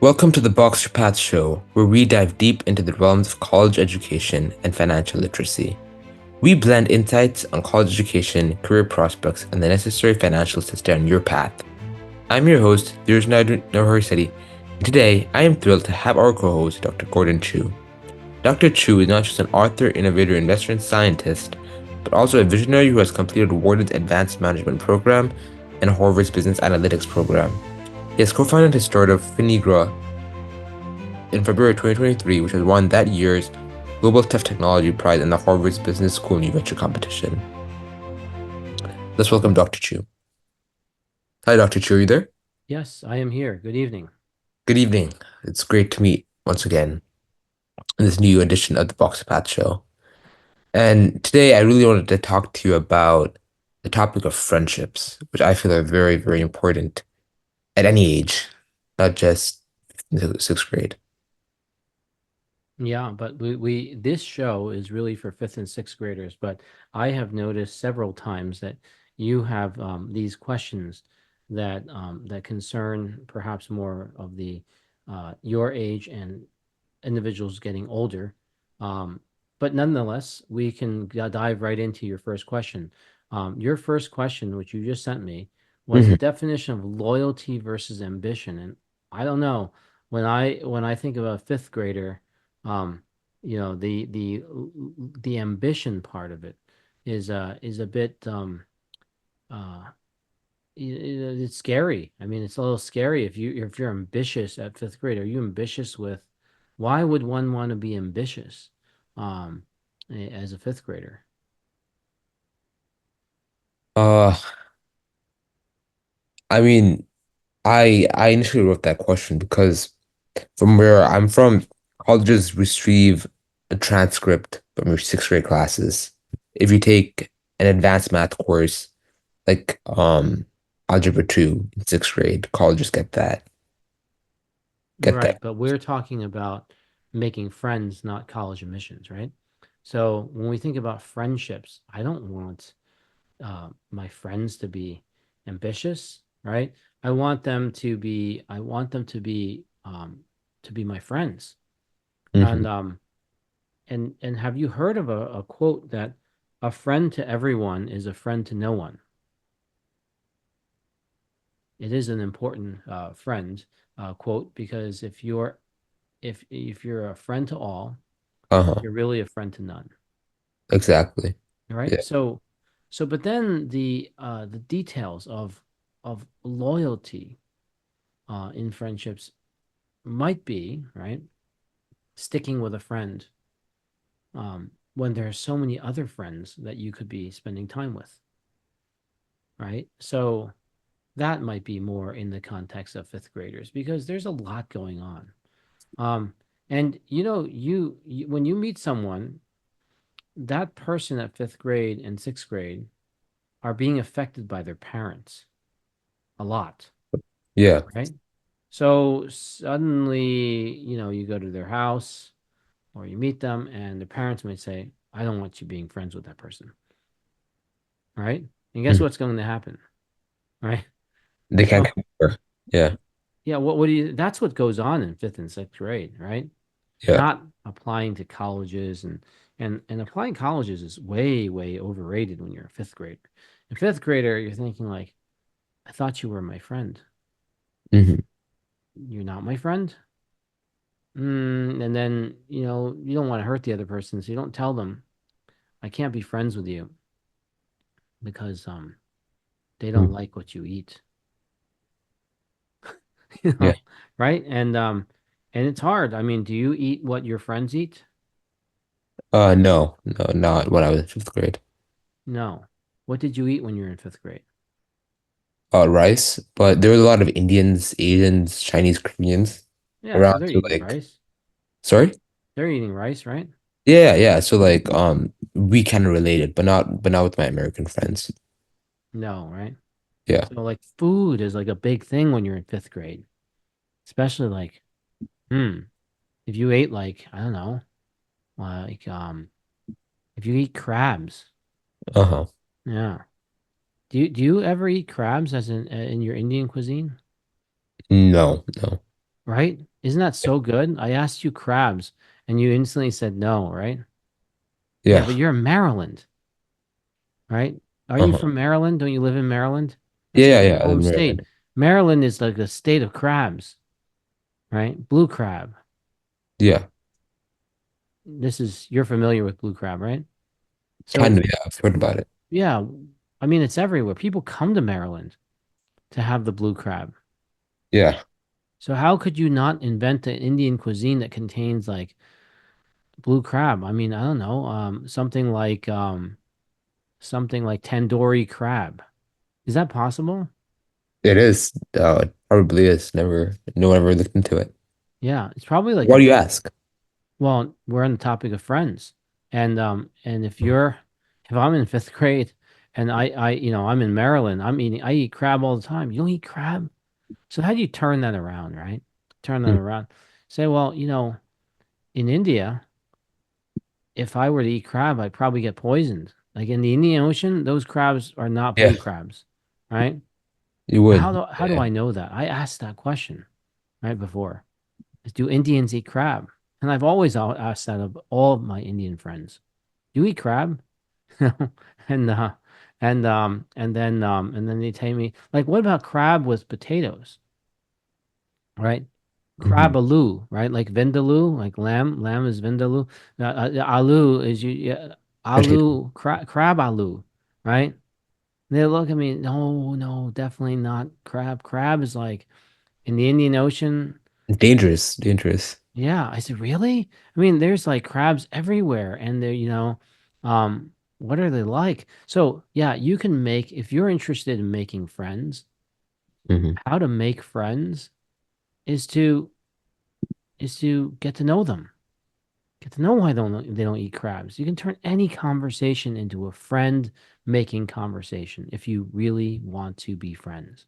Welcome to the BX2PATH Show, where we dive deep into the realms of college education and financial literacy. We blend insights on college education, career prospects, and the necessary financials to stay on your path. I'm your host, Dheeraj Naraharisetti, and today I am thrilled to have our co-host, Dr. Gordon Chiu. Dr. Chiu is not just an author, innovator, investor, and scientist, but also a visionary who has completed Wharton's Advanced Management Program and Harvard's Business Analytics Program. He has co-founded his startup, Finigra, in February 2023, which has won that year's Global Tough Technology Prize in the Harvard's Business School New Venture Competition. Let's welcome Dr. Chiu. Hi, Dr. Chiu, are you there? Yes, I am here. Good evening. Good evening. It's great to meet once again in this new edition of the BX2PATH Show. And today I really wanted to talk to you about the topic of friendships, which I feel are very, very important at any age, not just sixth grade. Yeah, but we this show is really for fifth and sixth graders, but I have noticed several times that you have these questions that concern perhaps more of the your age and individuals getting older. Um, but nonetheless, we can dive right into your first question. Your first question, which you just sent me, was Hmm. the definition of loyalty versus ambition. And I don't know, when I think of a fifth grader, um, the ambition part of it is a bit uh it's scary. I mean, it's a little scary if you're ambitious at fifth grade. Are you ambitious with why would one want to be ambitious um as a fifth grader? Uh, I mean, I initially wrote that question because from where I'm from, colleges receive a transcript from your sixth grade classes. If you take an advanced math course like Algebra 2 in sixth grade, colleges get that. Get Right, that. but we're talking about making friends, not college admissions, right? So when we think about friendships, I don't want my friends to be ambitious, right? I want them to be my friends. Hmm. And and have you heard of a quote that a friend to everyone is a friend to no one? It is an important friend quote because if you're a friend to all, Uh-huh. you're really a friend to none. Exactly. All right. Yeah. So but then the details of loyalty in friendships might be, right, sticking with a friend when there are so many other friends that you could be spending time with, right? So that might be more in the context of fifth graders because there's a lot going on. Um, and when you meet someone, that person at fifth grade and sixth grade are being affected by their parents a lot, Yeah. right? So suddenly, you go to their house or you meet them, and the parents might say, I don't want you being friends with that person, right? And guess Mhm. what's going to happen, right? They can't So, come over. Yeah. yeah, that's what goes on in fifth and sixth grade, right? Yeah. Not applying to colleges and applying colleges is way, way overrated when you're a fifth grader. In fifth grader, you're thinking like, I thought you were my friend. Hmm. You're not my friend? And then, you don't want to hurt the other person, so you don't tell them, I can't be friends with you because they don't like what you eat. You Yeah. know, right? And it's hard. I mean, do you eat what your friends eat? No, no, not when I was in fifth grade. No. What did you eat when you were in fifth grade? Rice, but there was a lot of Indians, Asians, Chinese, Koreans Yeah, so around. they're So eating like, rice. sorry? They're eating rice, right? Yeah, yeah. So like, we kind of related, but not with my American friends. No, right? Yeah. So like food is like a big thing when you're in fifth grade, especially like, hmm, if you ate like, I don't know, like if you eat crabs, Uh-huh. yeah. Do you ever eat crabs as in your Indian cuisine? No, no. right? Isn't that so good? I asked you crabs and you instantly said no, right? Yeah, Yeah. but you're in Maryland, right? Are you Uh-huh. from Maryland? Don't you live in Maryland? Yeah, That's yeah, like your yeah. I live home in state. Maryland. Maryland is like a state of crabs, right? Blue crab. Yeah. You're familiar with blue crab, right? Kind So, of, yeah. I've heard about it. yeah, I mean, it's everywhere. People come to Maryland to have the blue crab. Yeah. So, how could you not invent an Indian cuisine that contains like blue crab? I mean, I don't know, something like tandoori crab. Is that possible? It is. It probably is. No one ever looked into it. Yeah, it's probably like Why do you ask? well, we're on the topic of friends. And if I'm in fifth grade and I'm in Maryland, I eat crab all the time. You don't eat crab? So how do you turn that around, right? Turn that Mm. around. Say, well, in India, if I were to eat crab, I'd probably get poisoned. Like in the Indian Ocean, those crabs are not Yeah, blue crabs, right? you How would. do how do Yeah. I know that? I asked that question right before. Do Indians eat crab? And I've always asked that of all of my Indian friends. Do you eat crab? and and then they tell me like, what about crab with potatoes, right? Hmm. Crabaloo, right? Like vindaloo, like lamb. Lamb is vindaloo. Aloo is Potato. crab aloo, right? They look at me, no, no, definitely not crab. Crab is like in the Indian Ocean. Dangerous. Dangerous. Yeah, I said, really? I mean, there's like crabs everywhere, and what are they like? So, yeah, you can make, if you're interested in making friends, Hmm. how to make friends is to get to know them. Get to know why they don't eat crabs. You can turn any conversation into a friend making conversation if you really want to be friends.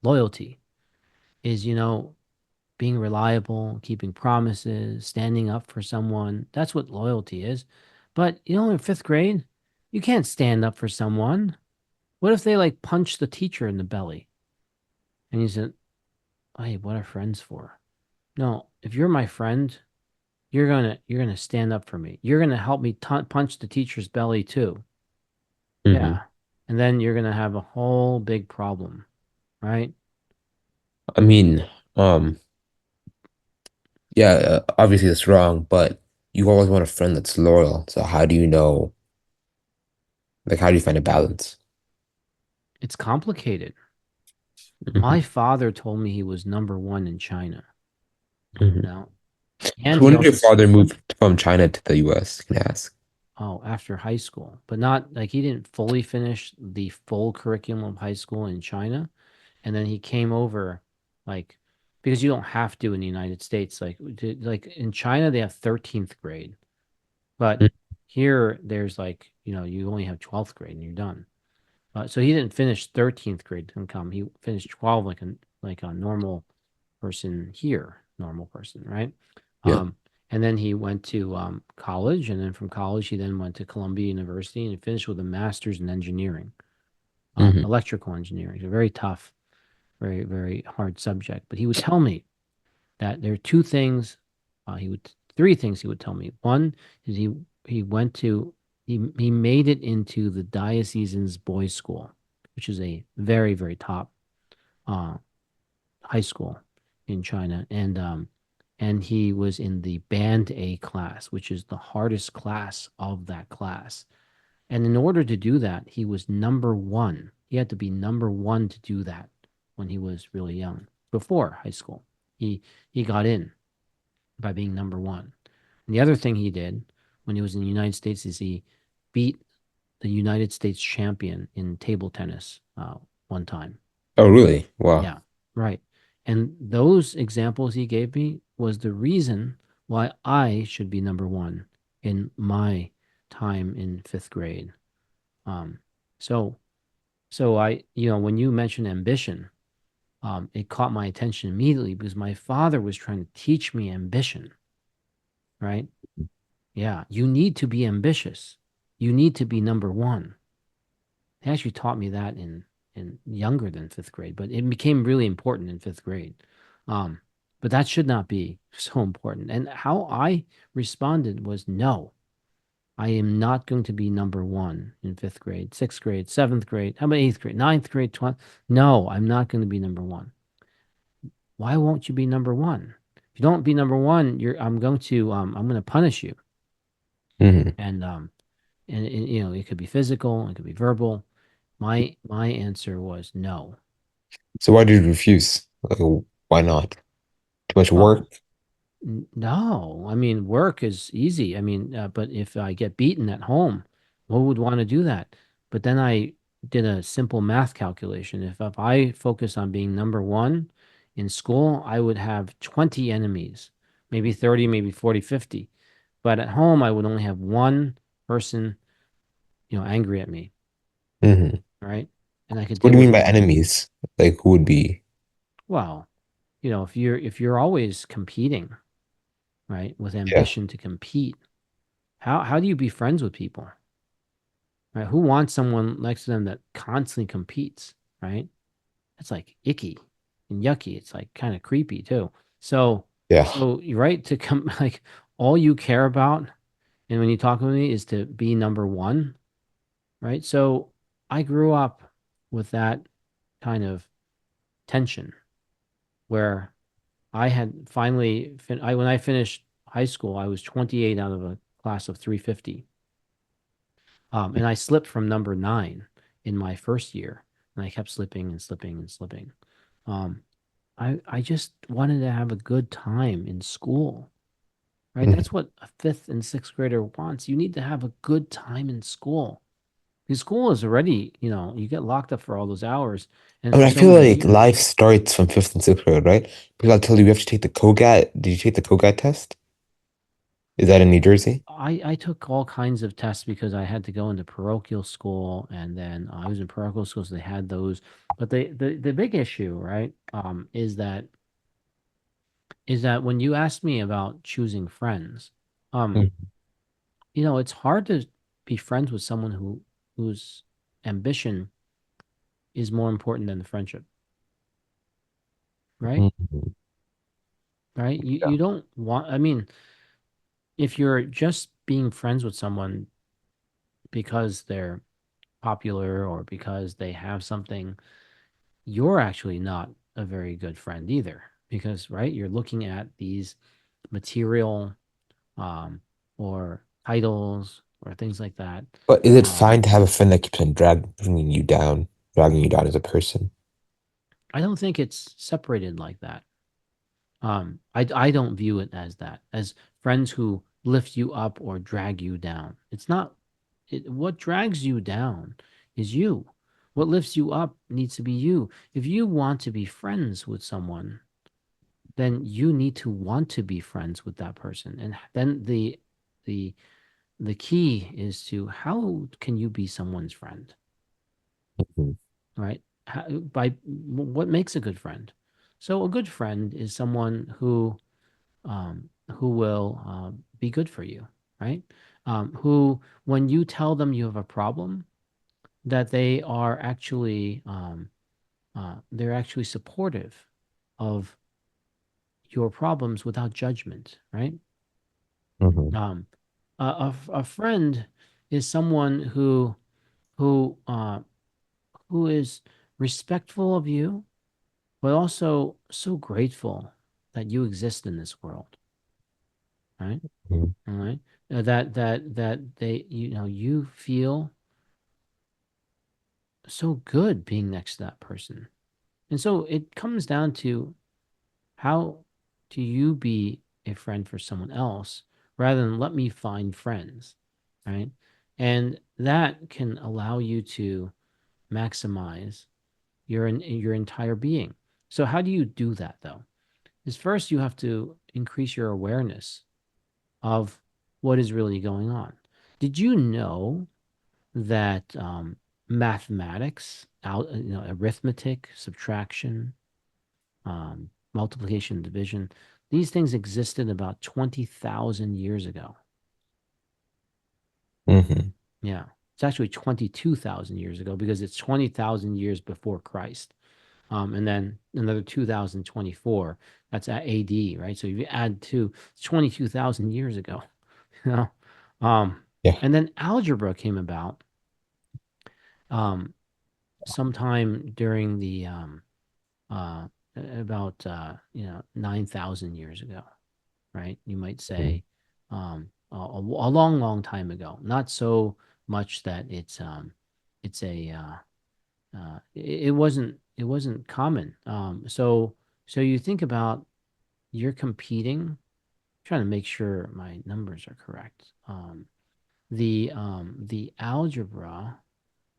Loyalty is, being reliable, keeping promises, standing up for someone. That's what loyalty is. But in fifth grade, you can't stand up for someone. What if they like punch the teacher in the belly? And you said, "Hey, what are friends for?" No, if you're my friend, you're gonna stand up for me. You're gonna help me punch the teacher's belly too. Hmm. Yeah, and then you're gonna have a whole big problem, right? I mean, yeah, obviously it's wrong, but you always want a friend that's loyal. So how do you know, like, how do you find a balance? It's complicated. Hmm. My father told me he was number one in China. Hmm. Now, So and he when did your also father move from China to the US? Can I ask? after high school, but not like he didn't fully finish the full curriculum of high school in China. And then he came over like because you don't have to in the United States. Like in China, they have 13th grade, but here there's like, you only have 12th grade and you're done. So he didn't finish 13th grade income. He finished 12 like a normal person here, normal person, right? Yeah. And then he went to college, and then from college he then went to Columbia University and he finished with a master's in engineering, Hmm. electrical engineering. It's a very tough, very very hard subject. But he would tell me that there are two things. Three things he would tell me. One is he went to he made it into the diocesan's boys' school, which is a very very top uh, high school in China, and he was in the band A class, which is the hardest class of that class. And in order to do that, he was number one. He had to be number one to do that when he was really young, before high school. He got in by being number one. And the other thing he did when he was in the United States is he beat the United States champion in table tennis one time. Oh, really? Wow. Yeah, right. And those examples he gave me was the reason why I should be number one in my time in fifth grade. Um, so, when you mentioned ambition, it caught my attention immediately because my father was trying to teach me ambition, right? Yeah, you need to be ambitious. You need to be number one. He actually taught me that in younger than fifth grade, but it became really important in fifth grade. Um, but that should not be so important. And how I responded was no, I am not going to be number one in fifth grade, sixth grade, seventh grade. How about eighth grade, ninth grade, 12th? No, I'm not going to be number one. Why won't you be number one? If you don't be number one, I'm going to punish you. Hmm. And you know, it could be physical, it could be verbal. My answer was no. So why did you refuse? Like, why not? Too much Well, work? no, I mean, work is easy. I mean, but if I get beaten at home, who would want to do that? But then I did a simple math calculation. If I focus on being number one in school, I would have 20 enemies, maybe 30, maybe 40, 50. But at home, I would only have one person, angry at me, Hmm. right? And I could What deal do you with mean by them. enemies? Like, who would be? Well, if you're always competing, right, with Yeah, ambition to compete, how do you be friends with people? Right? Who wants someone next to them that constantly competes, right? It's like icky and yucky. It's like kind of creepy too. So, yeah. so you're right to come like all you care about, and when you talk with me is to be number one, right? So I grew up with that kind of tension where I had finally when I finished high school, I was 28 out of a class of 350. And I slipped from number nine in my first year, and I kept slipping and slipping and slipping. Um, I just wanted to have a good time in school, right? Mhm. That's what a fifth and sixth grader wants. You need to have a good time in school. Because school is already, you get locked up for all those hours and I mean, for I so feel many like years. life starts from fifth and sixth grade, right? Because I'll tell you, you have to take the COGAT. Did you take the COGAT test? Is that in New Jersey? I took all kinds of tests because I had to go into parochial school, and then I was in parochial school, so they had those. But the big issue, right, is that when you ask me about choosing friends, um, Mhm. it's hard to be friends with someone whose ambition is more important than the friendship, right? Mhm. Right? You Yeah. you don't want, I mean, if you're just being friends with someone because they're popular or because they have something, you're actually not a very good friend either. Because, right, you're looking at these material um, or titles or things like that. But is it Um, fine to have a friend that keeps on dragging you down as a person? I don't think it's separated like that. I don't view it as that, as friends who lift you up or drag you down. It's not, what drags you down is you. What lifts you up needs to be you. If you want to be friends with someone, then you need to want to be friends with that person. And then the the key is to how can you be someone's friend, Mhm. right? What makes a good friend? So a good friend is someone who will be good for you, right? Who, when you tell them you have a problem, that they're actually supportive of your problems without judgment, right? Mhm. Um, a friend is someone who who is respectful of you, but also so grateful that you exist in this world, right? Mhm. All right. That they, you feel so good being next to that person. And so it comes down to how do you be a friend for someone else rather than let me find friends, right? And that can allow you to maximize your entire being. So how do you do that though? Is first you have to increase your awareness of what is really going on. Did you know that mathematics, arithmetic, subtraction, multiplication, division, these things existed about 20,000 years ago? Mhm. Yeah. It's actually 22,000 years ago because it's 20,000 years before Christ. and then another 2024. That's at AD, right? So if you add two, it's 22,000 years ago, you know. Um, Yeah. and then algebra came about um, sometime during the uh, about 9,000 years ago, right? You might Mhm. say a long, long time ago. Not so much that it's a it wasn't common. So you think about you're competing. Trying to make sure my numbers are correct. The algebra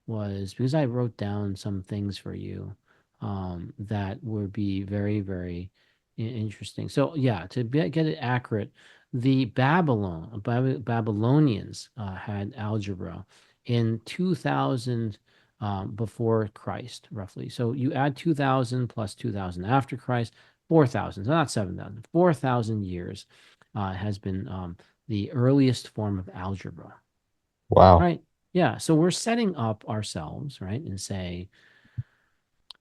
was because I wrote down some things for you that would be very, very interesting. So yeah, to get it accurate, the Babylonians had algebra in 2000 before Christ, roughly. So you add 2000 plus 2000 after Christ, 4,000. So not 7,000. 4,000 years has been the earliest form of algebra. Wow. Right. Yeah. So we're setting up ourselves, right, and say,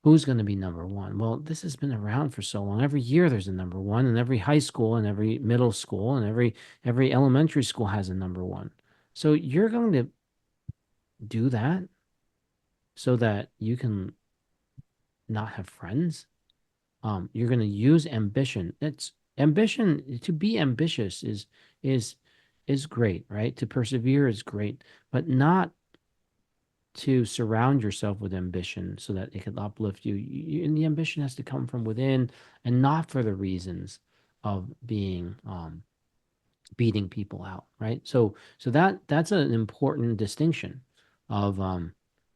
who's going to be number one? Well, this has been around for so long. Every year there's a number one, and every high school and every middle school and every elementary school has a number one. So you're going to do that so that you can not have friends. You're going to use ambition. It's ambition to be ambitious is is great, right? To persevere is great, but not to surround yourself with ambition so that it can uplift you. And the ambition has to come from within and not for the reasons of being beating people out, right? So that's an important distinction of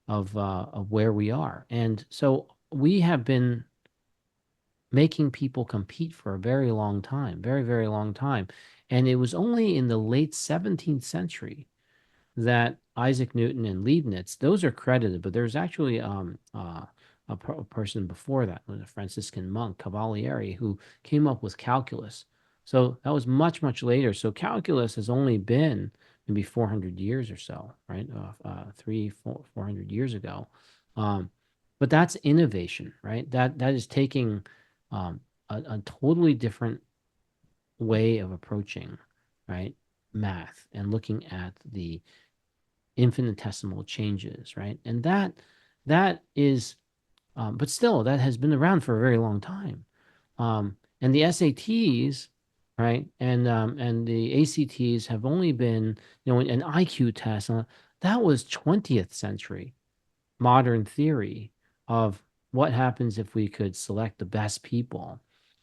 of where we are. And so we have been making people compete for a very long time, very, very long time. And it was only in the late 17th century that Isaac Newton and Leibniz, those are credited, but there's actually a person before that, a Franciscan monk, Cavalieri, who came up with calculus. So that was much, much later. So calculus has only been maybe 400 years or so, right? 400 years ago. Um, but that's innovation, right? That is taking a totally different way of approaching, right? Math and looking at the infinitesimal changes, right? And that is, but still, that has been around for a very long time. And the SATs, right, and the ACTs have only been, an IQ test. That was 20th century modern theory of what happens if we could select the best people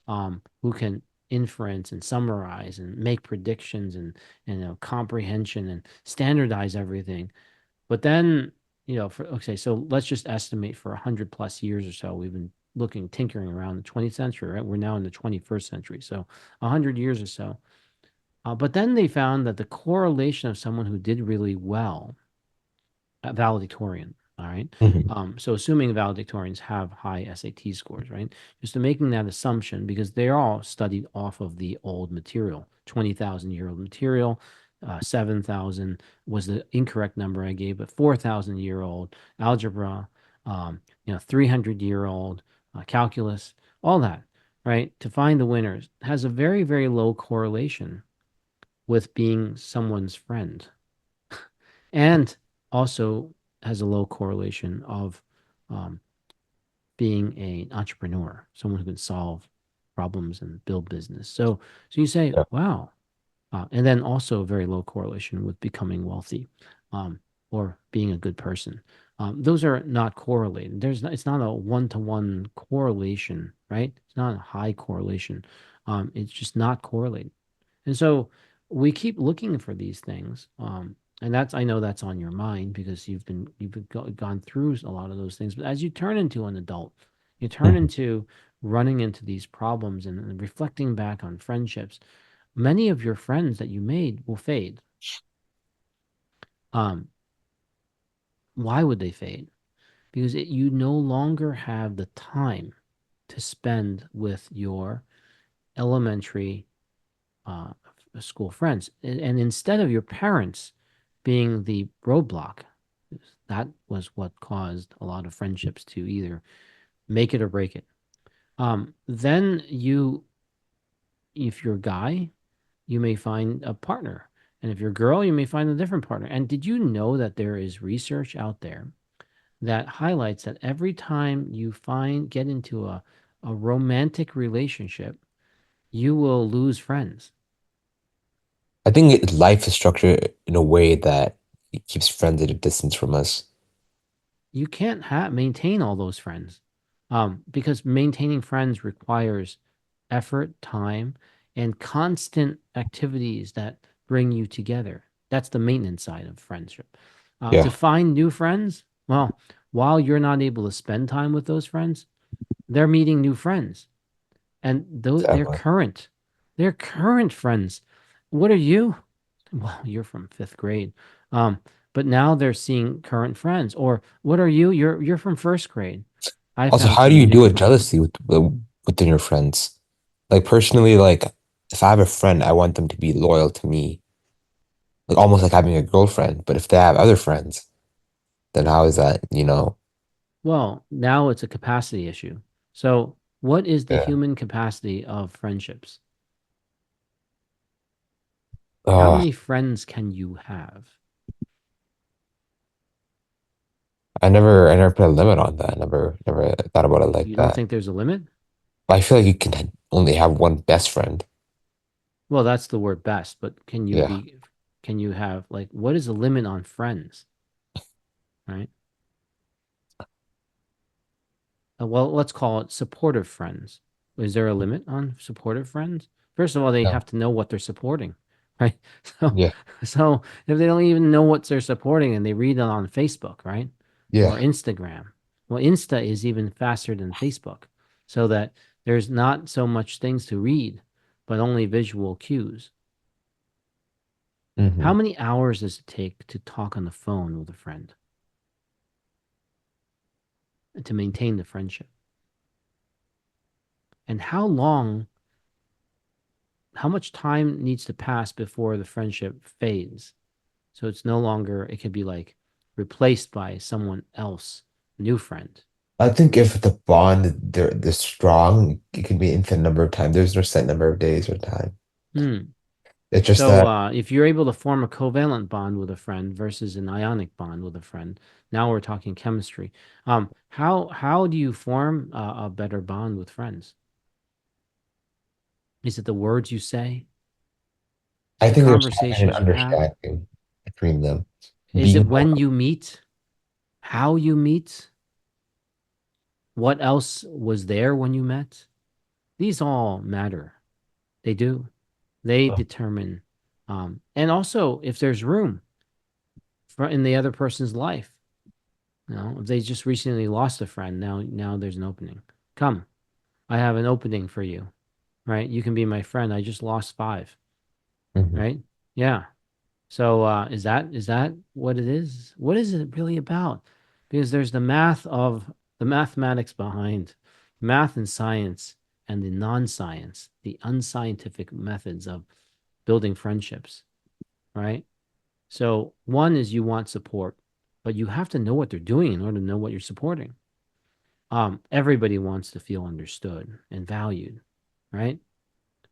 who can inference and summarize and make predictions and comprehension and standardize everything. But then, for okay, so let's just estimate for 100 plus years or so, we've been looking, tinkering around the 20th century, right? We're now in the 21st century, so 100 years or so. But then they found that the correlation of someone who did really well, valedictorian, all right? Mhm. So assuming valedictorians have high SAT scores, right? Just to making that assumption because they're all studied off of the old material, 20,000-year-old material. 7,000 was the incorrect number I gave, but 4,000-year-old algebra, 300-year-old calculus, all that, right? To find the winners has a very, very low correlation with being someone's friend and also has a low correlation of um, being an entrepreneur, someone who can solve problems and build business. So you say, Yeah. wow, and then also very low correlation with becoming wealthy um, or being a good person. Those are not correlated. It's not a one-to-one correlation, right? It's not a high correlation. It's just not correlated. And so we keep looking for these things. And I know that's on your mind because you've gone through a lot of those things. But as you turn into an adult, you turn Mhm. into running into these problems and reflecting back on friendships. Many of your friends that you made will fade. Um, why would they fade? Because you no longer have the time to spend with your elementary uh, school friends. And instead of your parents being the roadblock, that was what caused a lot of friendships to either make it or break it. Then if you're a guy, you may find a partner. And if you're a girl, you may find a different partner. And did you know that there is research out there that highlights that every time you get into a romantic relationship, you will lose friends. I think life is structured in a way that it keeps friends at a distance from us. You can't maintain all those friends, because maintaining friends requires effort, time, and constant activities that bring you together. That's the maintenance side of friendship. To Yeah, find new friends, well, while you're not able to spend time with those friends, they're meeting new friends, and exactly. they're current friends. What are you? Well, you're from fifth grade. Um, but now they're seeing current friends. Or what are you? You're from first grade. I Also, found how do some you deal with new. jealousy within your friends? Like personally, like if I have a friend, I want them to be loyal to me, like almost like having a girlfriend. But if they have other friends, then how is that, you know? Well, now it's a capacity issue. So, what is the Yeah. human capacity of friendships? How Oh, many friends can you have? I never put a limit on that. Never thought about it like You don't that. think there's a limit? But I feel like you can only have one best friend. Well, that's the word best, but Yeah. can you have, like, what is the limit on friends, right? Well, let's call it supportive friends. Is there a limit on supportive friends? First of all, they No. have to know what they're supporting, right? So, Yeah. so if they don't even know what they're supporting and they read it on Facebook, right? Or Yeah. Instagram. Well, Insta is even faster than Facebook, so that there's not so much things to read, but only visual cues. Hmm. How many hours does it take to talk on the phone with a friend to maintain the friendship? And how much time needs to pass before the friendship fades? So it's no longer, it could be like replaced by someone else, new friend. I think if the bond they're strong, it can be an infinite number of times. There's no set number of days or time. Hmm. It's just So that if you're able to form a covalent bond with a friend versus an ionic bond with a friend, now we're talking chemistry. How do you form a better bond with friends? Is it the words you say? Is I the think there's having an conversations you have? understanding between them. Is Being it when you meet? How you meet? What else was there when you met? These all matter. They do. They determine, and also if there's room for in the other person's life. You know, if they just recently lost a friend, now there's an opening. Come, I have an opening for you, right? You can be my friend. I just lost five, Mhm. right? Yeah. So is that what it is? What is it really about? Because there's the mathematics behind math and science and the non-science, the unscientific methods of building friendships, right? So one is you want support, but you have to know what they're doing in order to know what you're supporting. Everybody wants to feel understood and valued, right?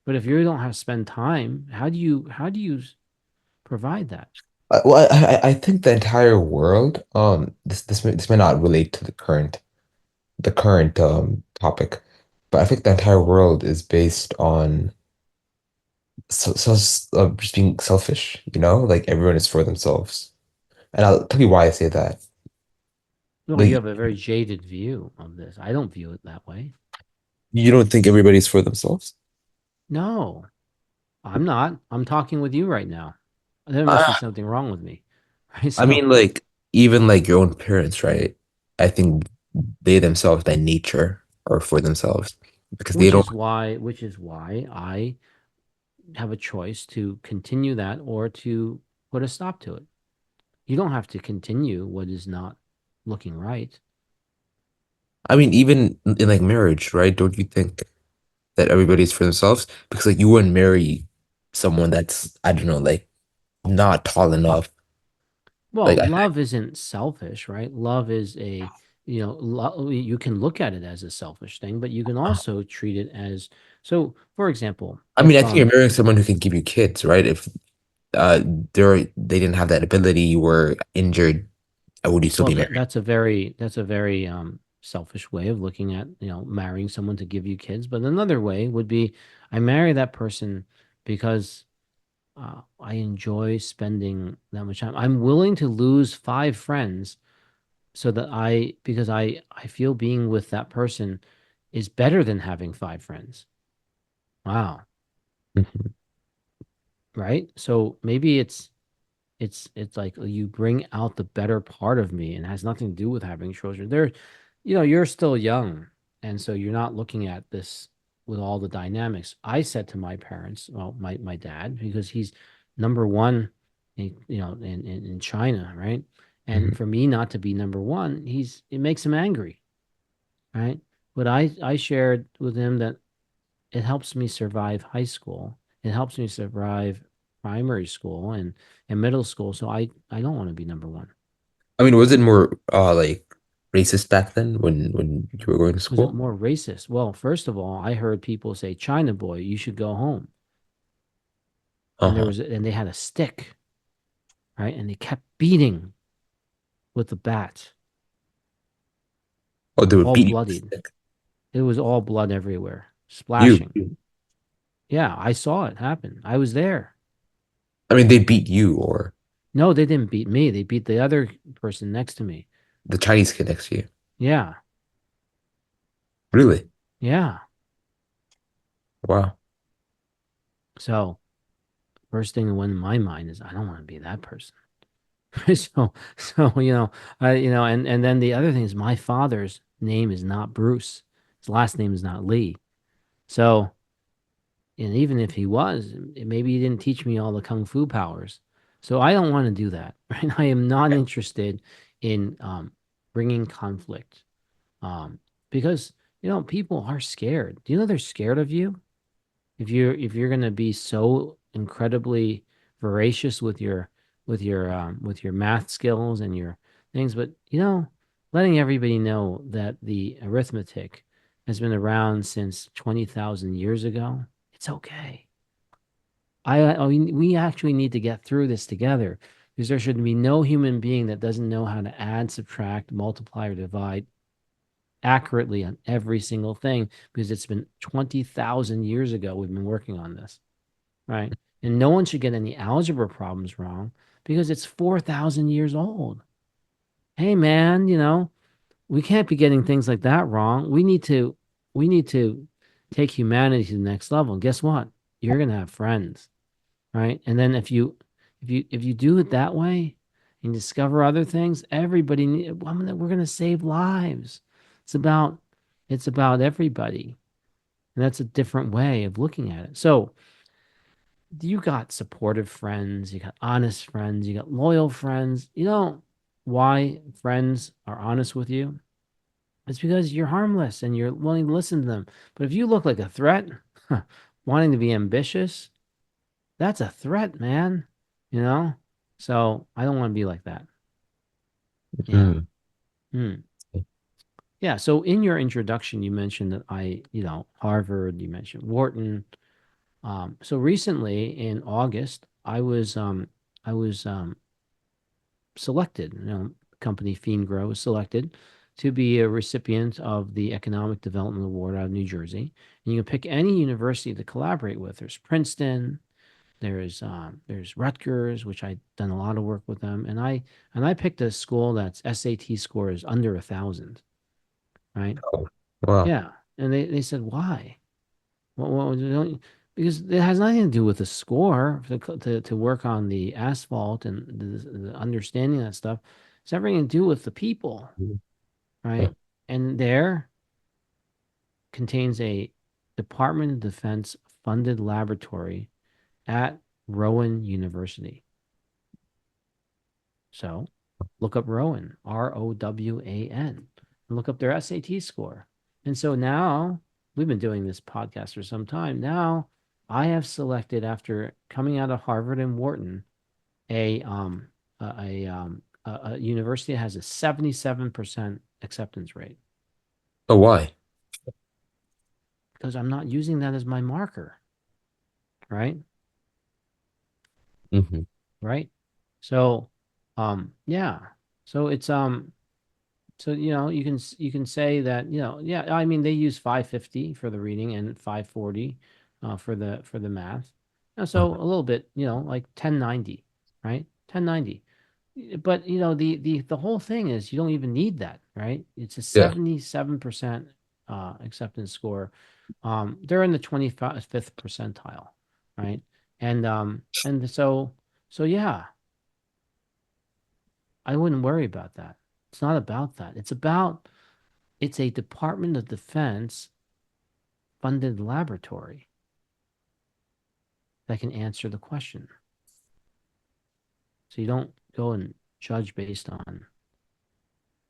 But if you don't have to spend time, how do you provide that? Well, I think the entire world, this may not relate to the current topic, but I think the entire world is based on just being selfish, you know? Like everyone is for themselves. And I'll tell you why I say that. Well, you Like have a very jaded view of this. I don't view it that way. you don't think everybody's for themselves? No, I'm not. I'm talking with you right now. There must be something wrong with me. Right? I So, mean, like even like your own parents, right? I think they themselves, by nature, are for themselves because they don't. which is why I have a choice to continue that or to put a stop to it. You don't have to continue what is not looking right. I mean, even in like marriage, right? Don't you think that everybody's for themselves? Because like you wouldn't marry someone that's I don't know, like not tall enough. Well, Like I, love isn't selfish, right? Love is a you can look at it as a selfish thing, but you can also treat it as so. For example, I mean, if I think you're marrying someone who can give you kids, right? If they didn't have that ability, you were injured, would you still well, be married? that's a very selfish way of looking at marrying someone to give you kids. But another way would be I marry that person because I enjoy spending that much time. I'm willing to lose 5 friends so that because I feel being with that person is better than having 5 friends. Wow, Mhm. right? So maybe it's like you bring out the better part of me and it has nothing to do with having children. You're still young, and so you're not looking at this with all the dynamics. I said to my parents, well, my dad, because he's number one in China, right? And Mhm. for me not to be number one, it makes him angry, right? But I shared with him that it helps me survive high school. It helps me survive primary school and middle school. So I don't want to be number one. I mean, was it more like racist back then when you were going to Was it school? more racist? Well, first of all, I heard people say, "China boy, you should go home." Uh-huh. And they had a stick, right? And they kept beating with the bat, Oh, they would all beat you with a bloodied. stick. It was all blood everywhere, You. splashing. Yeah, I saw it happen. I was there. I mean, they beat you or No, they didn't beat me. They beat the other person next to me. the Chinese kid next to you. Yeah, Really? yeah. Wow. So first thing that went in my mind is I don't want to be that person. So and then the other thing is my father's name is not Bruce. His last name is not Lee. So, and even if he was, maybe he didn't teach me all the kung fu powers. So I don't want to do that. Right? I am not interested in bringing conflict um, because people are scared. Do you know they're scared of you? If you're going to be so incredibly voracious with your math skills and your things, but letting everybody know that the arithmetic has been around since 20,000 years ago, it's okay. We actually need to get through this together because there should be no human being that doesn't know how to add, subtract, multiply, or divide accurately on every single thing because it's been 20,000 years ago we've been working on this. Right. And no one should get any algebra problems wrong because it's 4,000 years old. Hey, man, we can't be getting things like that wrong. We need to take humanity to the next level. And guess what? You're gonna have friends, right? And then if you do it that way and discover other things, we're gonna save lives. It's about it's about everybody. And that's a different way of looking at it. So you got supportive friends, you got honest friends, you got loyal friends. You know why friends are honest with you? It's because you're harmless and you're willing to listen to them. But if you look like a threat, wanting to be ambitious, that's a threat, man. You know? So I don't want to be like that. Yeah. Mm. Hmm. Yeah. So in your introduction, you mentioned that Harvard, you mentioned Wharton. So recently in August, I was selected, company Fiendgrow was selected to be a recipient of the Economic Development Award out of New Jersey. And you can pick any university to collaborate with. There's Princeton, there's Rutgers, which I've done a lot of work with them, and I picked a school that's SAT score is under 1,000, right? Oh, wow. Yeah, and they said why? Because it has nothing to do with the score to work on the asphalt and the understanding of that stuff. It's everything to do with the people, Mhm. right? And there contains a Department of Defense funded laboratory at Rowan University. So look up Rowan, Rowan, and look up their SAT score. And so now we've been doing this podcast for some time. Now I have selected, after coming out of Harvard and Wharton, a university that has a 77% acceptance rate Oh, why? because I'm not using that as my marker, right? Hmm. Right. So, yeah. So it's so you can say that yeah, I mean they use 550 for the reading and 540 for the math. So a little bit, like 1090, right? 1090. But the whole thing is you don't even need that, right? It's a Yeah. 77% acceptance score. They're in the 25th percentile, right? And so yeah, I wouldn't worry about that. It's not about that. It's a Department of Defense funded laboratory that can answer the question. So you don't go and judge based on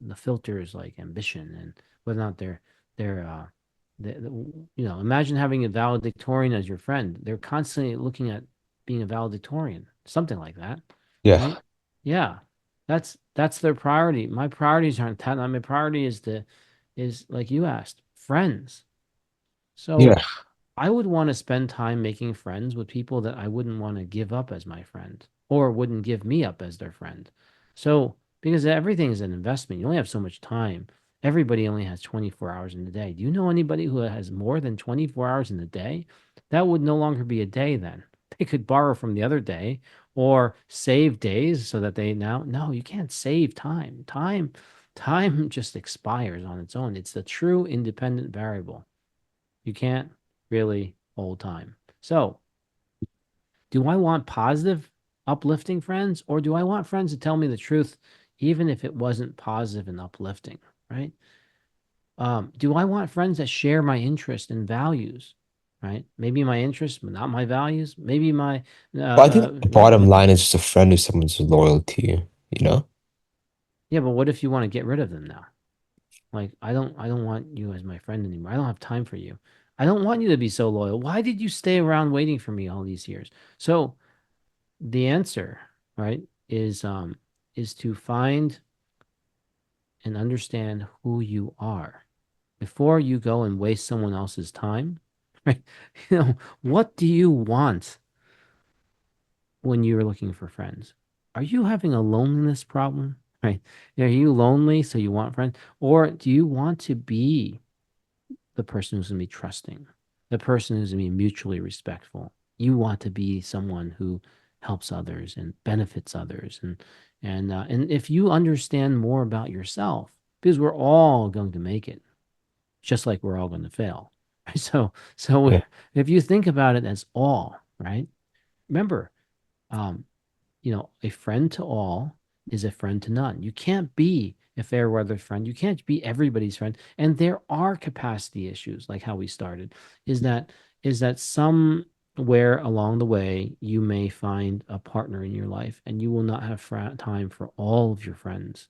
the filters like ambition and whether or not they're imagine having a valedictorian as your friend. They're constantly looking at being a valedictorian, something like that, Yeah. right? Yeah. That's their priority. My priorities aren't that. My priority is like you asked, friends. Yeah. So I would want to spend time making friends with people that I wouldn't want to give up as my friend or wouldn't give me up as their friend. So, because everything is an investment, you only have so much time. Everybody only has 24 hours in the day. Do you know anybody who has more than 24 hours in the day? That would no longer be a day then. They could borrow from the other day or save days so that no, you can't save time. Time just expires on its own. It's the true independent variable. You can't really hold time. So, do I want positive, uplifting friends, or do I want friends to tell me the truth, even if it wasn't positive and uplifting, right? Do I want friends that share my interests and values, right? Maybe my interests, but not my values. Maybe my, But I think the bottom yeah, line is just a friend who's someone's loyal to you, you know? yeah, but what if you want to get rid of them now? Like, I don't want you as my friend anymore. I don't have time for you. I don't want you to be so loyal. Why did you stay around waiting for me all these years? So the answer, right, is to find and understand who you are before you go and waste someone else's time. Right? What do you want when you're looking for friends? Are you having a loneliness problem? Right? Are you lonely so you want friends? Or do you want to be the person who's going to be trusting, the person who's going to be mutually respectful? You want to be someone who helps others and benefits others, and if you understand more about yourself, because we're all going to make it, just like we're all going to fail. So Yeah. if you think about it as all, right? Remember, um, a friend to all is a friend to none. You can't be a fair weather friend. You can't be everybody's friend. And there are capacity issues, like how we started, is that somewhere along the way you may find a partner in your life and you will not have time for all of your friends.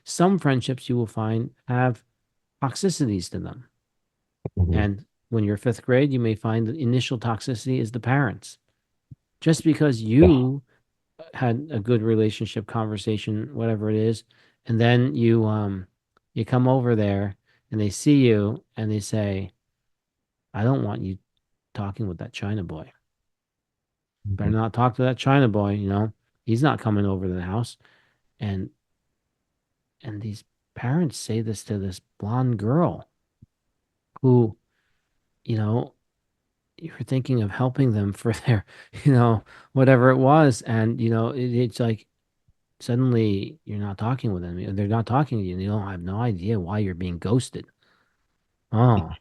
Some friendships you will find have toxicities to them. Hmm. And when you're fifth grade, you may find the initial toxicity is the parents. Just because Yeah. you had a good relationship conversation, whatever it is, and then you come over there and they see you and they say, I don't want you talking with that China boy. Better Mhm. not talk to that China boy, He's not coming over to the house. And these parents say this to this blonde girl who, you know, you were thinking of helping them for their, whatever it was. And, it's like suddenly you're not talking with them. They're not talking to you. And you don't have no idea why you're being ghosted. Oh,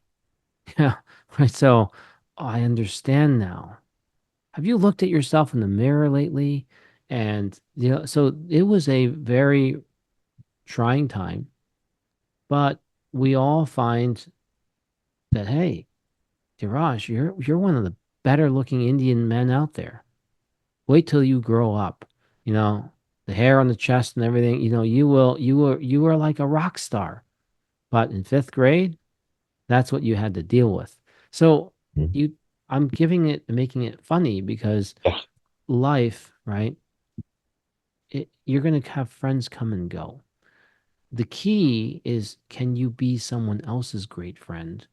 yeah. Right. So I understand now. Have you looked at yourself in the mirror lately? And, so it was a very trying time, but we all find that, hey, Dheeraj, you're one of the better looking Indian men out there. Wait till you grow up. You know, the hair on the chest and everything, you were like a rock star. But in fifth grade, that's what you had to deal with. So Mhm. you I'm making it funny because Yeah. life, right? You're gonna have friends come and go. the key is, can you be someone else's great friend,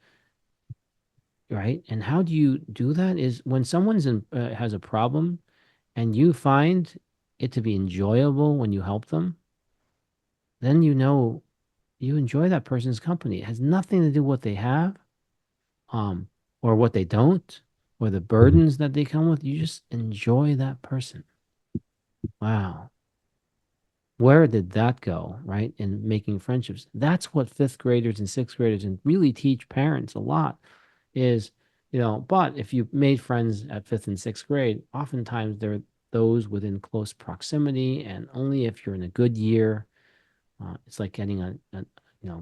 right? And how do you do that is when someone's has a problem and you find it to be enjoyable when you help them, then you know you enjoy that person's company. It has nothing to do with what they have, um, or what they don't, or the Mhm. burdens that they come with. You just enjoy that person. Wow. Where did that go, right? In making friendships. That's what fifth graders and sixth graders and really teach parents a lot is, but if you made friends at fifth and sixth grade, oftentimes they're those within close proximity, and only if you're in a good year. It's like getting a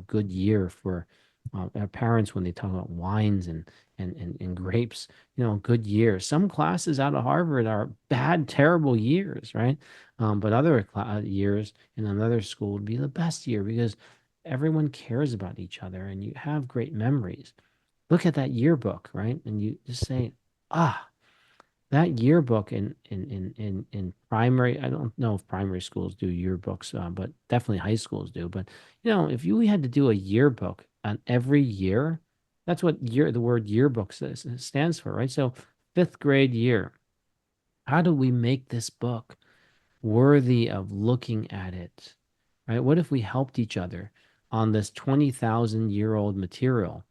good year for our parents when they talk about wines and grapes. Good years. Some classes out of Harvard are bad, terrible years, right? But other years in another school would be the best year because everyone cares about each other and you have great memories. Look at that yearbook, right? And you just say, ah, that yearbook in primary, I don't know if primary schools do yearbooks, but definitely high schools do. But if you had to do a yearbook on every year, that's what the word yearbook stands for, right? So fifth grade year, how do we make this book worthy of looking at it, right? What if we helped each other on this 20,000-year-old material?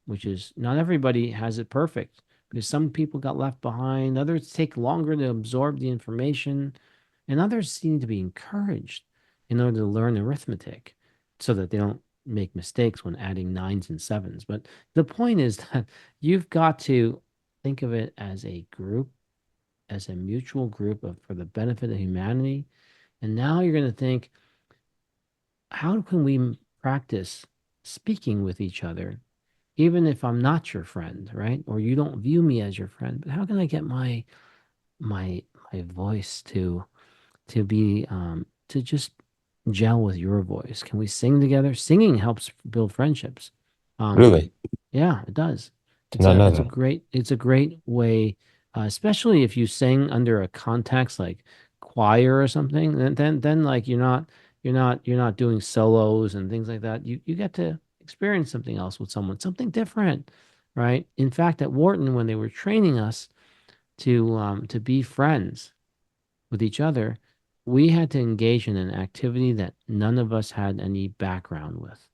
Which is not everybody has it perfect because some people got left behind, others take longer to absorb the information, and others seem to be encouraged in order to learn arithmetic so that they don't make mistakes when adding nines and sevens. But the point is that you've got to think of it as a group, as a mutual group for the benefit of humanity. And now you're going to think, how can we practice speaking with each other even if I'm not your friend, right? Or you don't view me as your friend, but how can I get my my voice to be to just gel with your voice? Can we sing together? Singing helps build friendships. Um, Really? yeah, it does. Did not know that. It's a great way, especially if you sing under a context like choir or something. Then like you're not doing solos and things like that. You get to experience something else with someone, something different, right? In fact, at Wharton, when they were training us to be friends with each other, we had to engage in an activity that none of us had any background with,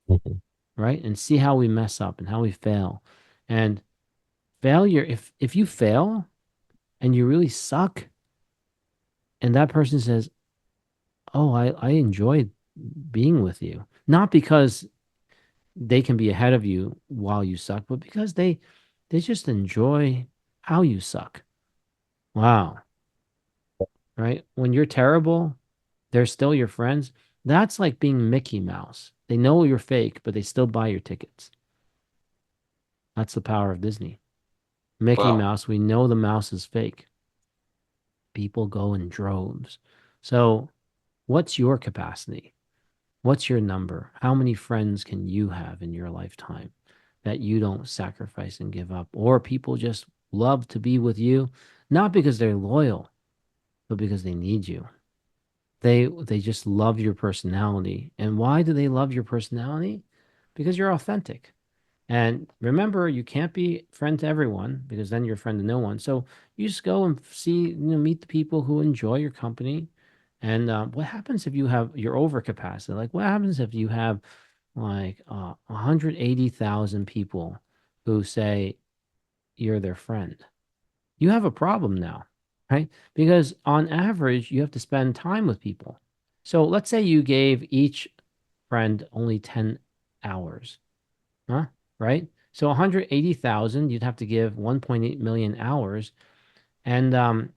Mhm. right? And see how we mess up and how we fail. And failure, if you fail and you really suck, and that person says, "Oh, I enjoyed being with you," not because they can be ahead of you while you suck, but because they just enjoy how you suck. Wow, right? When you're terrible, they're still your friends. That's like being Mickey Mouse. They know you're fake, but they still buy your tickets. That's the power of Disney. Mickey Wow. Mouse, we know the mouse is fake. People go in droves. So, what's your capacity? What's your number? How many friends can you have in your lifetime that you don't sacrifice and give up? Or people just love to be with you, not because they're loyal, but because they need you. They just love your personality. And why do they love your personality? Because you're authentic. And remember, you can't be friend to everyone because then you're friend to no one. So you just go and see, meet the people who enjoy your company. And what happens if you have your overcapacity? Like, what happens if you have like 180,000 people who say you're their friend? You have a problem now, right? Because on average, you have to spend time with people. So let's say you gave each friend only 10 hours, huh? Right? So 180,000, you'd have to give 1.8 million hours. And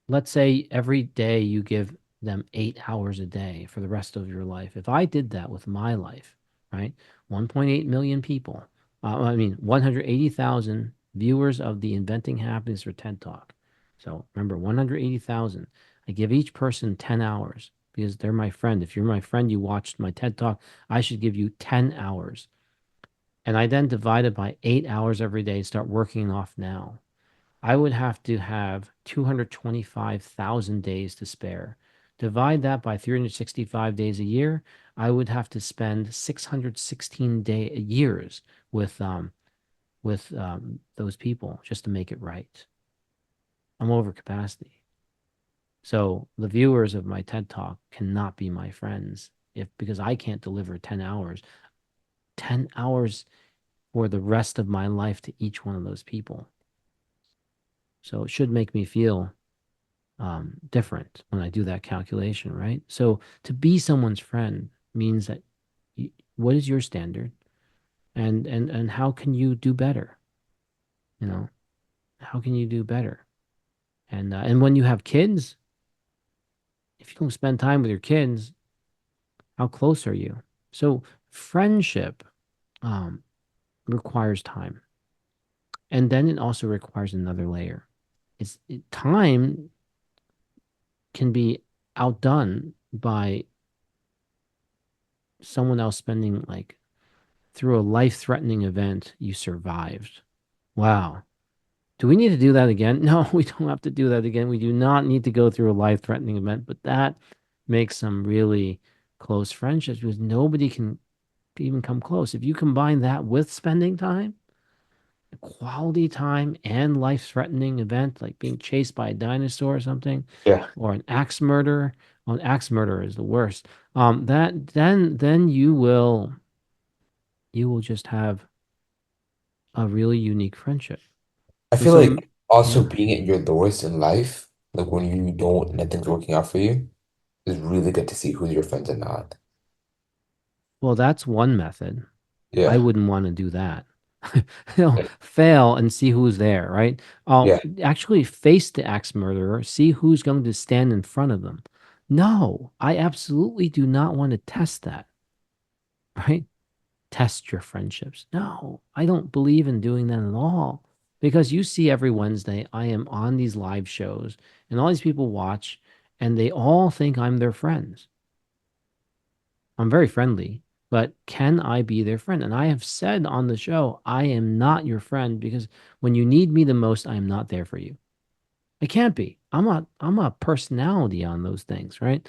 let's say every day you give them 8 hours a day for the rest of your life. If I did that with my life, right? 1.8 million people, 180,000 viewers of the Inventing Happiness or TED Talk. So remember, 180,000. I give each person 10 hours because they're my friend. If you're my friend, you watched my TED Talk, I should give you 10 hours. And I then divide it by 8 hours every day and start working off now. I would have to have 225,000 days to spare Divide that by 365 days a year, I would have to spend 616 years with those people just to make it right. I'm over capacity. So the viewers of my TED Talk cannot be my friends if because I can't deliver 10 hours, 10 hours for the rest of my life to each one of those people. So it should make me feel different when I do that calculation, right? So to be someone's friend means that what is your standard, and how can you do better? You know, how can you do better? And when you have kids, if you don't spend time with your kids, how close are you? So friendship um, requires time, and then it also requires another layer. Time can be outdone by someone else spending like through a life-threatening event you survived. Wow. Do we need to do that again? No, we don't have to do that again. We do not need to go through a life-threatening event, but that makes some really close friendships because nobody can even come close. If you combine that with spending time, quality time and life-threatening event like being chased by a dinosaur or something, Yeah. or an axe murder. Well, an axe murder is the worst. That then you will just have a really unique friendship. I And feel so, like also yeah, being at your lowest in life, like when you don't, nothing's working out for you, is really good to see who's your friends and not. well, that's one method. I Yeah. wouldn't want to do that. Fail and see who's there, right? Yeah. Actually face the axe murderer, see who's going to stand in front of them. No, I absolutely do not want to test that, right? Test your friendships. No, I don't believe in doing that at all. Because you see every Wednesday, I am on these live shows and all these people watch and they all think I'm their friends. I'm very friendly, but can I be their friend? And I have said on the show, I am not your friend because when you need me the most, I am not there for you. I can't be. I'm a personality on those things, right?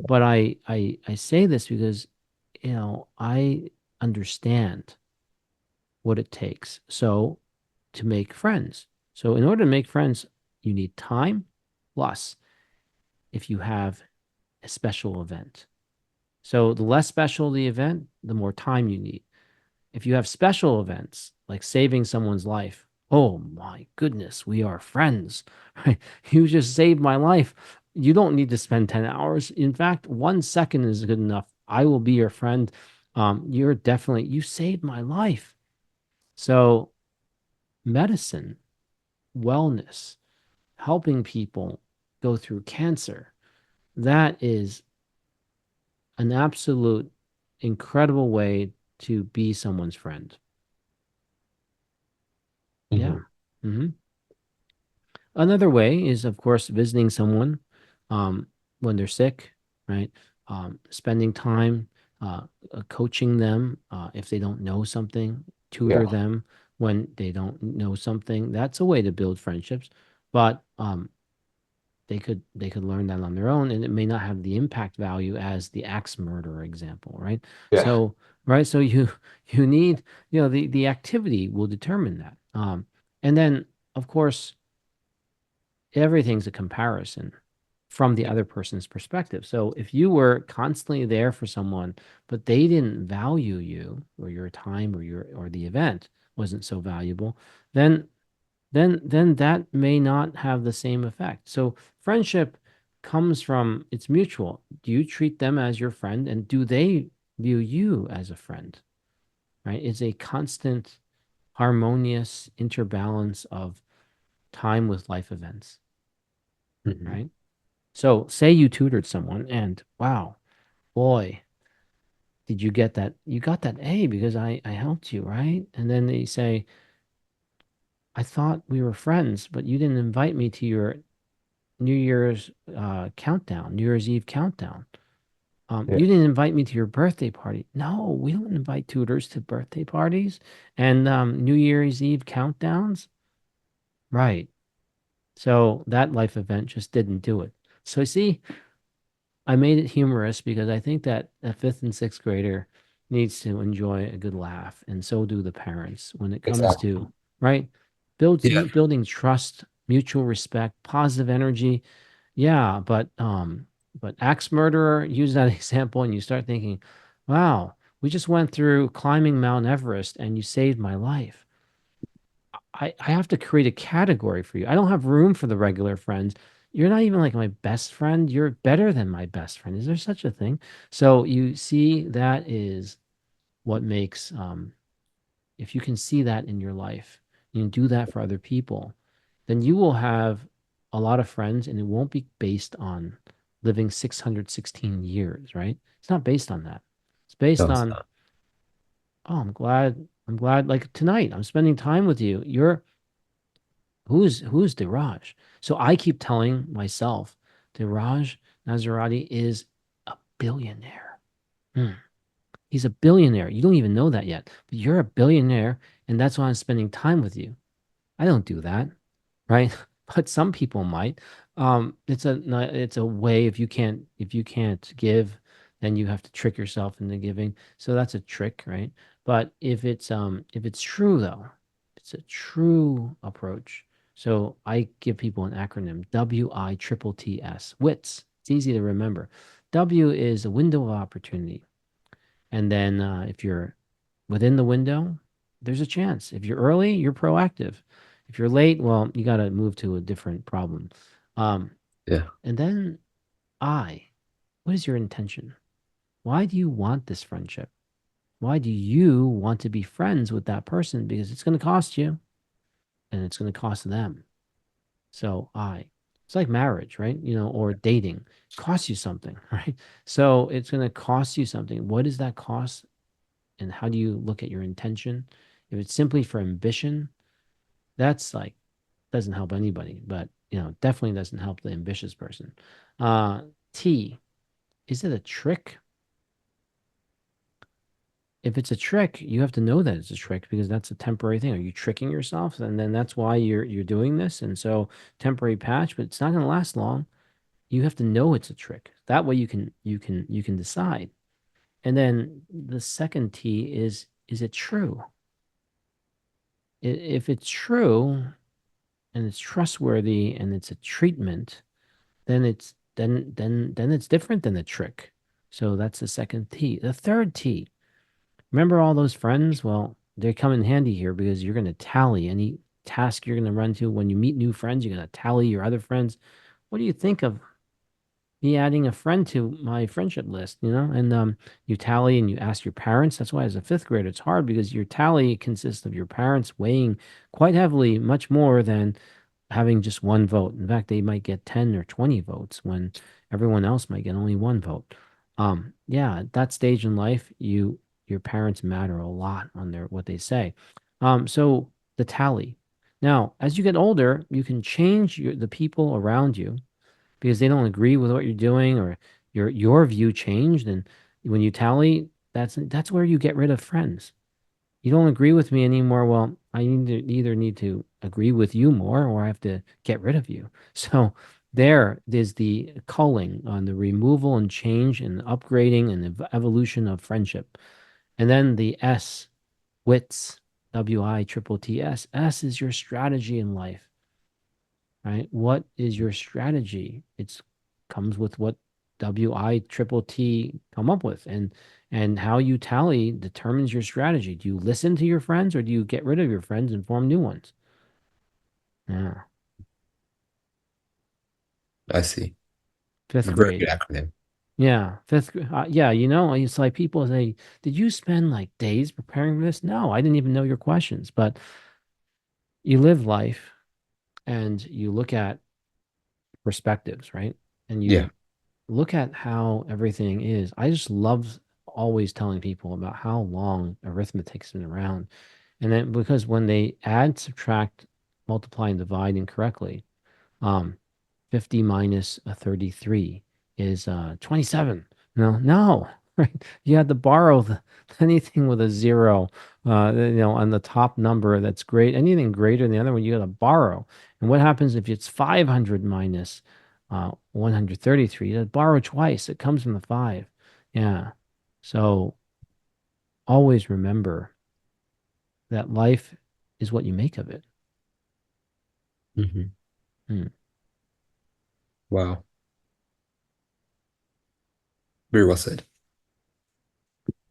But I say this because, I understand what it takes. So to make friends. So in order to make friends, you need time plus if you have a special event. So the less special the event, the more time you need. If you have special events like saving someone's life, oh my goodness, we are friends. Right? You just saved my life. You don't need to spend 10 hours. In fact, 1 second is good enough. I will be your friend. You saved my life. So medicine, wellness, helping people go through cancer, that is an absolute incredible way to be someone's friend. Yeah. Hmm. hmm Another way is, of course, visiting someone when they're sick, right? Spending time coaching them if they don't know something, tutor Yeah. them when they don't know something. That's a way to build friendships, but they could learn that on their own, and it may not have the impact value as the axe murderer example, right? Yeah. So, right, so you need, the activity will determine that. And then, of course, everything's a comparison from the other person's perspective. So if you were constantly there for someone, but they didn't value you or your time or the event wasn't so valuable, then then that may not have the same effect. So friendship comes from it's mutual. Do you treat them as your friend and do they view you as a friend? Right? It's a constant harmonious interbalance of time with life events, Hmm. right? So say you tutored someone and wow, boy, did you get that? You got that A because I helped you, right? And then they say, I thought we were friends, but you didn't invite me to your New Year's countdown, New Year's Eve countdown. Yeah. You didn't invite me to your birthday party. No, we don't invite tutors to birthday parties and New Year's Eve countdowns. Right. So that life event just didn't do it. So see, I made it humorous because I think that a fifth and sixth grader needs to enjoy a good laugh, and so do the parents when it comes Exactly. to, right? Building trust, mutual respect, positive energy. Yeah, but axe murderer, use that example, and you start thinking, wow, we just went through climbing Mount Everest and you saved my life. I have to create a category for you. I don't have room for the regular friends. You're not even like my best friend. You're better than my best friend. Is there such a thing? So you see, that is what makes, if you can see that in your life, you can do that for other people, then you will have a lot of friends and it won't be based on living 616 years, right? It's not based on that. It's based No, it's on, not. oh, I'm glad like tonight I'm spending time with you. Who's Dheeraj? So I keep telling myself Dheeraj Nazarati is a billionaire. Hmm. He's a billionaire. You don't even know that yet, but you're a billionaire, and that's why I'm spending time with you. I don't do that, right? But some people might. It's a way, if you can't give, then you have to trick yourself into giving. So that's a trick, right? But if it's true though, it's a true approach. So I give people an acronym, WITTS, WITS. It's easy to remember. W is a window of opportunity. And then if you're within the window, there's a chance. If you're early, you're proactive. If you're late, well, you got to move to a different problem. Um, Yeah. and then I, what is your intention? Why do you want this friendship? Why do you want to be friends with that person? Because it's going to cost you and it's going to cost them. So it's like marriage, right? Or dating. It costs you something, right? So it's going to cost you something. What is that cost? And how do you look at your intention? If it's simply for ambition, that's like doesn't help anybody, but definitely doesn't help the ambitious person. Uh, T, is it a trick? If it's a trick, you have to know that it's a trick because that's a temporary thing. Are you tricking yourself? And then that's why you're doing this. And so temporary patch, but it's not going to last long. You have to know it's a trick. That way you can decide. And then the second T is it true? If it's true, and it's trustworthy and it's a treatment, then it's different than a trick. So that's the second T. The third T. Remember all those friends? Well, they come in handy here because you're going to tally any task you're going to run to when you meet new friends. You're going to tally your other friends. What do you think of me adding a friend to my friendship list? And you tally and you ask your parents. That's why as a fifth grader, it's hard because your tally consists of your parents weighing quite heavily, much more than having just one vote. In fact, they might get 10 or 20 votes when everyone else might get only one vote. Yeah, at that stage in life, your parents matter a lot on their what they say. So the tally. Now, as you get older, you can change the people around you because they don't agree with what you're doing or your view changed. And when you tally, that's where you get rid of friends. You don't agree with me anymore. Well, I either need to agree with you more or I have to get rid of you. So there is the culling on the removal and change and upgrading and evolution of friendship. And then the S, WITS, WITTS. S is your strategy in life, right? What is your strategy? It's comes with what WITTT come up with, and how you tally determines your strategy. Do you listen to your friends or do you get rid of your friends and form new ones? Yeah. I see. Fifth Very good grade. acronym. Yeah. Yeah. It's like people say, did you spend like days preparing for this? No, I didn't even know your questions, but you live life and you look at perspectives, right? And Yeah. you look at how everything is. I just love always telling people about how long arithmetic's been around. And then because when they add, subtract, multiply, and divide incorrectly, um, 50 minus a 33 is 27. No, right? You had to borrow anything with a zero, on the top number that's great. Anything greater than the other one, you got to borrow. And what happens if it's 500 minus? 133. To borrow twice, it comes from the five. Yeah. So always remember that life is what you make of it. Mhm. Hmm. Wow. Very well said.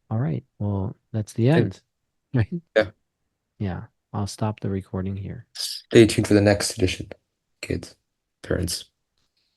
All right. Well, that's the And end. Right? yeah, Yeah. I'll stop the recording here. stay tuned for the next edition, kids, parents.